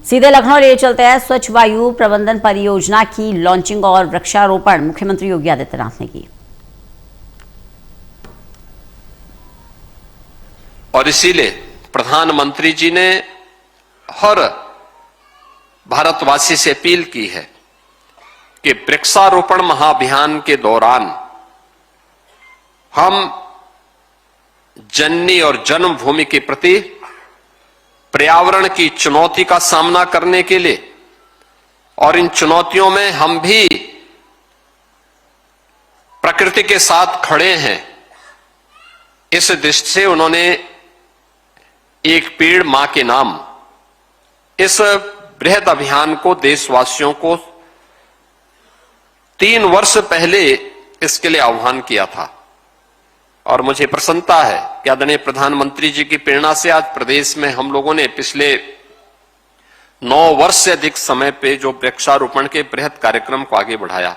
सीधे लखनऊ ले चलते हैं। स्वच्छ वायु प्रबंधन परियोजना की लॉन्चिंग और वृक्षारोपण मुख्यमंत्री योगी आदित्यनाथ ने की। और इसीलिए प्रधानमंत्री जी ने हर भारतवासी से अपील की है कि वृक्षारोपण महाअभियान के दौरान हम जननी और जन्मभूमि के प्रति पर्यावरण की चुनौती का सामना करने के लिए और इन चुनौतियों में हम भी प्रकृति के साथ खड़े हैं, इस दृष्टि से उन्होंने एक पेड़ मां के नाम इस बृहद अभियान को देशवासियों को 3 वर्ष पहले इसके लिए आह्वान किया था। और मुझे प्रसन्नता है कि आदरणीय प्रधानमंत्री जी की प्रेरणा से आज प्रदेश में हम लोगों ने पिछले 9 वर्ष से अधिक समय पे जो वृक्षारोपण के बृहद कार्यक्रम को आगे बढ़ाया।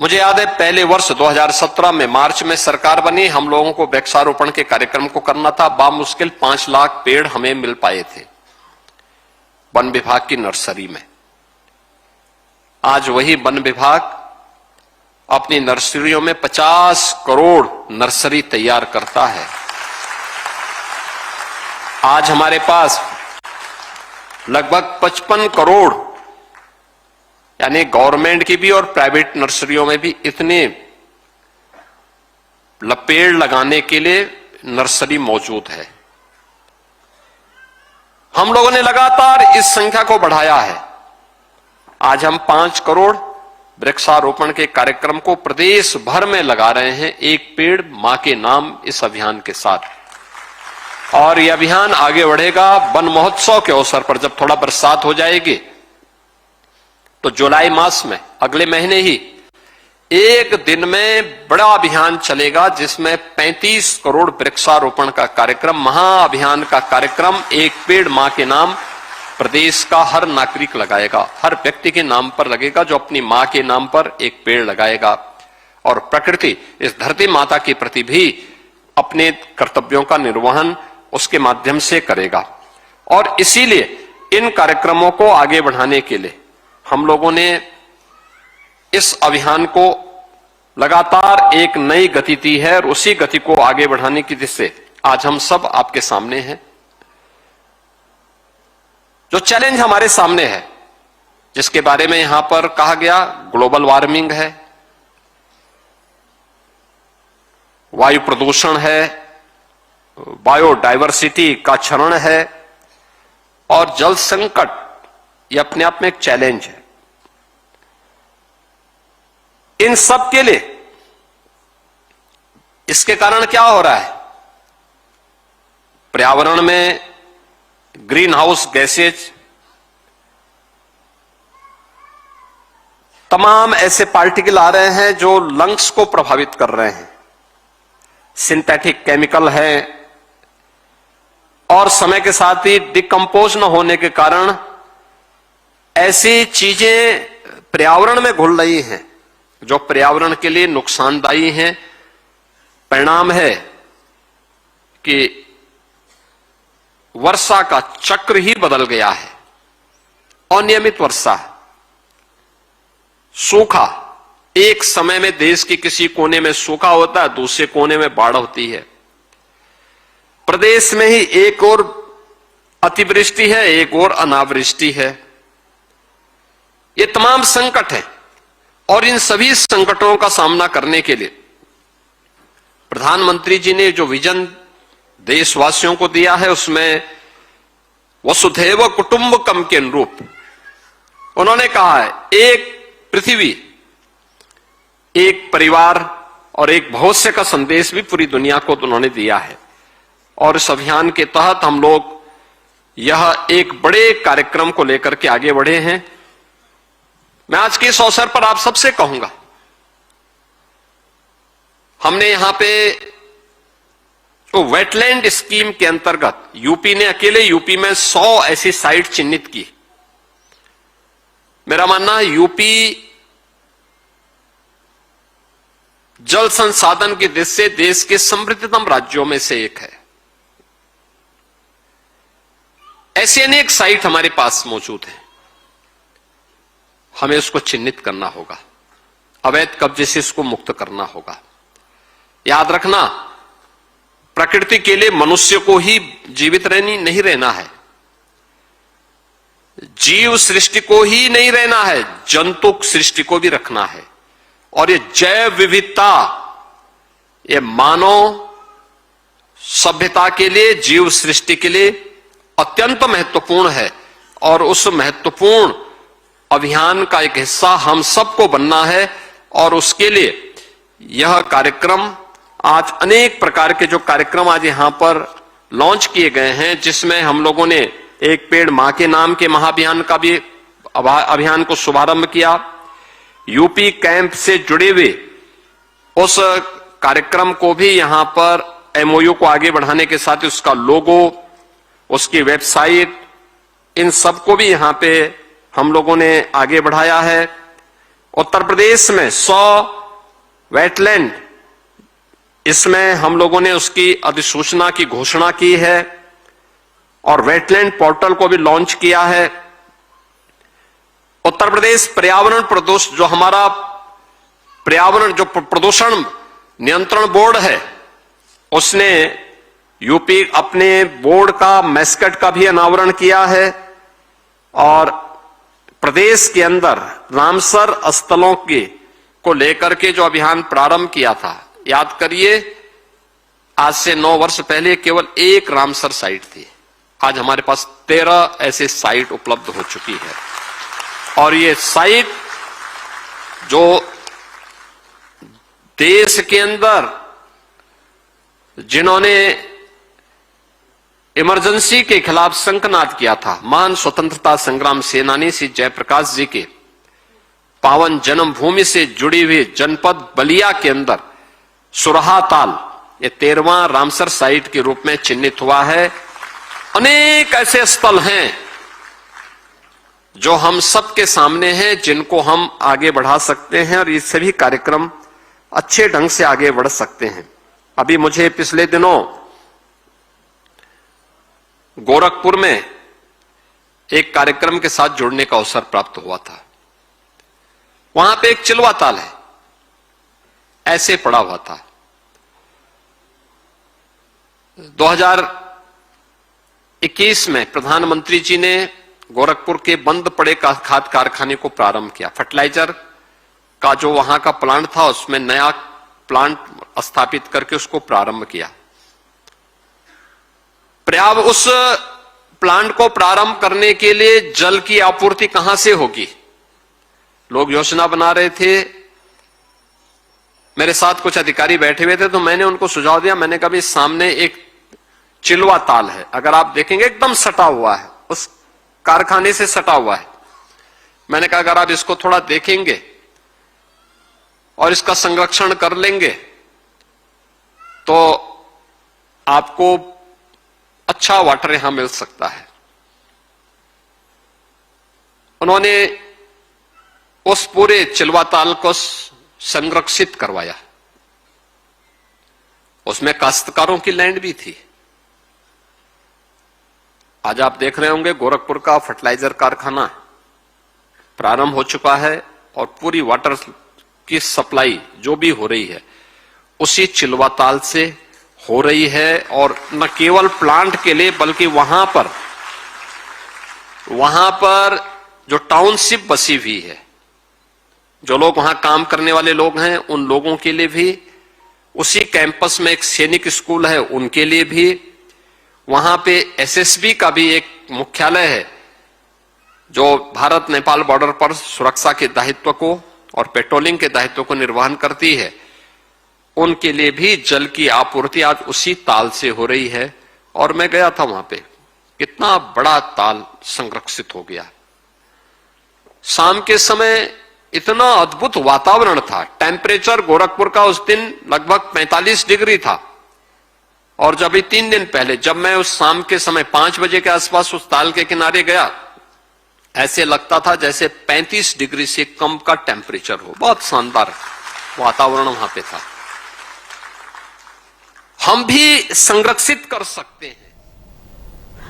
मुझे याद है पहले वर्ष 2017 में मार्च में सरकार बनी, हम लोगों को वृक्षारोपण के कार्यक्रम को करना था। बामुश्किल 5 लाख पेड़ हमें मिल पाए थे वन विभाग की नर्सरी में। आज वही वन विभाग अपनी नर्सरियों में 50 करोड़ नर्सरी तैयार करता है। आज हमारे पास लगभग 55 करोड़ यानी गवर्नमेंट की भी और प्राइवेट नर्सरियों में भी इतने पेड़ लगाने के लिए नर्सरी मौजूद है। हम लोगों ने लगातार इस संख्या को बढ़ाया है। आज हम 5 करोड़ वृक्षारोपण के कार्यक्रम को प्रदेश भर में लगा रहे हैं, एक पेड़ मां के नाम इस अभियान के साथ। और यह अभियान आगे बढ़ेगा। वन महोत्सव के अवसर पर जब थोड़ा बरसात हो जाएगी तो जुलाई मास में अगले महीने ही एक दिन में बड़ा अभियान चलेगा जिसमें 35 करोड़ वृक्षारोपण का कार्यक्रम, महाअभियान का कार्यक्रम एक पेड़ मां के नाम प्रदेश का हर नागरिक लगाएगा, हर व्यक्ति के नाम पर लगेगा जो अपनी मां के नाम पर एक पेड़ लगाएगा। और प्रकृति इस धरती माता के प्रति भी अपने कर्तव्यों का निर्वहन उसके माध्यम से करेगा। और इसीलिए इन कार्यक्रमों को आगे बढ़ाने के लिए हम लोगों ने इस अभियान को लगातार एक नई गति दी है और उसी गति को आगे बढ़ाने की दिशा से आज हम सब आपके सामने हैं। जो चैलेंज हमारे सामने है, जिसके बारे में यहां पर कहा गया, ग्लोबल वार्मिंग है, वायु प्रदूषण है, बायोडायवर्सिटी का क्षरण है और जल संकट, यह अपने आप में एक चैलेंज है। इन सब के लिए इसके कारण क्या हो रहा है? पर्यावरण में ग्रीन हाउस गैसेज, तमाम ऐसे पार्टिकल आ रहे हैं जो लंग्स को प्रभावित कर रहे हैं, सिंथेटिक केमिकल है और समय के साथ ही डिकम्पोज न होने के कारण ऐसी चीजें पर्यावरण में घुल रही हैं जो पर्यावरण के लिए नुकसानदायी हैं। परिणाम है कि वर्षा का चक्र ही बदल गया है। अनियमित वर्षा, सूखा, एक समय में देश के किसी कोने में सूखा होता है, दूसरे कोने में बाढ़ होती है। प्रदेश में ही एक और अतिवृष्टि है, एक और अनावृष्टि है। ये तमाम संकट है और इन सभी संकटों का सामना करने के लिए प्रधानमंत्री जी ने जो विजन देशवासियों को दिया है उसमें वसुधैव कुटुंबकम के अनुरूप उन्होंने कहा है एक पृथ्वी, एक परिवार और एक भविष्य का संदेश भी पूरी दुनिया को उन्होंने दिया है। और इस अभियान के तहत हम लोग यह एक बड़े कार्यक्रम को लेकर के आगे बढ़े हैं। मैं आज के इस अवसर पर आप सबसे कहूंगा, हमने यहां पे तो वेटलैंड स्कीम के अंतर्गत यूपी ने अकेले यूपी में 100 ऐसी साइट चिन्हित की। मेरा मानना है यूपी जल संसाधन की दृष्टि से देश के समृद्धतम राज्यों में से एक है। ऐसे अनेक साइट हमारे पास मौजूद हैं। हमें उसको चिन्हित करना होगा, अवैध कब्जे से इसको मुक्त करना होगा। याद रखना, प्रकृति के लिए मनुष्य को ही जीवित नहीं रहना है, जीव सृष्टि को ही नहीं रहना है, जंतु सृष्टि को भी रखना है। और ये जैव विविधता, ये मानव सभ्यता के लिए, जीव सृष्टि के लिए अत्यंत महत्वपूर्ण है। और उस महत्वपूर्ण अभियान का एक हिस्सा हम सबको बनना है। और उसके लिए यह कार्यक्रम, आज अनेक प्रकार के जो कार्यक्रम आज यहां पर लॉन्च किए गए हैं, जिसमें हम लोगों ने एक पेड़ मां के नाम के महाअभियान का भी अभियान को शुभारंभ किया। यूपी कैंप से जुड़े हुए उस कार्यक्रम को भी यहां पर एमओयू को आगे बढ़ाने के साथ उसका लोगो, उसकी वेबसाइट, इन सबको भी यहां पे हम लोगों ने आगे बढ़ाया है। उत्तर प्रदेश में 100 वेटलैंड, इसमें हम लोगों ने उसकी अधिसूचना की घोषणा की है और वेटलैंड पोर्टल को भी लॉन्च किया है। उत्तर प्रदेश पर्यावरण प्रदूषण, जो हमारा पर्यावरण जो प्रदूषण नियंत्रण बोर्ड है, उसने यूपी अपने बोर्ड का मैस्कट का भी अनावरण किया है। और प्रदेश के अंदर रामसर स्थलों के को लेकर के जो अभियान प्रारंभ किया था, याद करिए, आज से 9 वर्ष पहले केवल एक रामसर साइट थी। आज हमारे पास 13 ऐसे साइट उपलब्ध हो चुकी है। और ये साइट जो देश के अंदर जिन्होंने इमरजेंसी के खिलाफ शंखनाद किया था, महान स्वतंत्रता संग्राम सेनानी श्री जयप्रकाश जी के पावन जन्मभूमि से जुड़ी हुई जनपद बलिया के अंदर सुरहा ताल, ये 13वां रामसर साइट के रूप में चिन्हित हुआ है। अनेक ऐसे स्थल हैं जो हम सबके सामने हैं, जिनको हम आगे बढ़ा सकते हैं और ये सभी कार्यक्रम अच्छे ढंग से आगे बढ़ सकते हैं। अभी मुझे पिछले दिनों गोरखपुर में एक कार्यक्रम के साथ जुड़ने का अवसर प्राप्त हुआ था। वहां पे एक चिलवा ताल है, ऐसे पड़ा हुआ था। 2021 में प्रधानमंत्री जी ने गोरखपुर के बंद पड़े खाद कारखाने को प्रारंभ किया। फर्टिलाइजर का जो वहां का प्लांट था, उसमें नया प्लांट स्थापित करके उसको प्रारंभ किया। उस प्लांट को प्रारंभ करने के लिए जल की आपूर्ति कहां से होगी? लोग योजना बना रहे थे। मेरे साथ कुछ अधिकारी बैठे हुए थे, तो मैंने उनको सुझाव दिया। मैंने कहा, सामने एक चिलवा ताल है, अगर आप देखेंगे एकदम सटा हुआ है, उस कारखाने से सटा हुआ है। मैंने कहा, अगर आप इसको थोड़ा देखेंगे और इसका संरक्षण कर लेंगे तो आपको अच्छा वाटर यहां मिल सकता है। उन्होंने उस पूरे चिलवा ताल को संरक्षित करवाया। उसमें काश्तकारों की लैंड भी थी। आज आप देख रहे होंगे गोरखपुर का फर्टिलाइजर कारखाना प्रारंभ हो चुका है और पूरी वाटर की सप्लाई जो भी हो रही है उसी चिलवा ताल से हो रही है। और न केवल प्लांट के लिए बल्कि वहां पर जो टाउनशिप बसी हुई है, जो लोग वहां काम करने वाले लोग हैं, उन लोगों के लिए भी, उसी कैंपस में एक सैनिक स्कूल है, उनके लिए भी, वहां पे एसएसबी का भी एक मुख्यालय है जो भारत नेपाल बॉर्डर पर सुरक्षा के दायित्व को और पेट्रोलिंग के दायित्व को निर्वहन करती है, उनके लिए भी जल की आपूर्ति आज उसी ताल से हो रही है। और मैं गया था वहां पे, कितना बड़ा ताल संरक्षित हो गया। शाम के समय इतना अद्भुत वातावरण था। टेम्परेचर गोरखपुर का उस दिन लगभग 45 डिग्री था। और जब 3 दिन पहले जब मैं उस शाम के समय 5 बजे के आसपास उस ताल के किनारे गया, ऐसे लगता था जैसे 35 डिग्री से कम का टेम्परेचर हो। बहुत शानदार वातावरण वहां पे था। हम भी संरक्षित कर सकते हैं।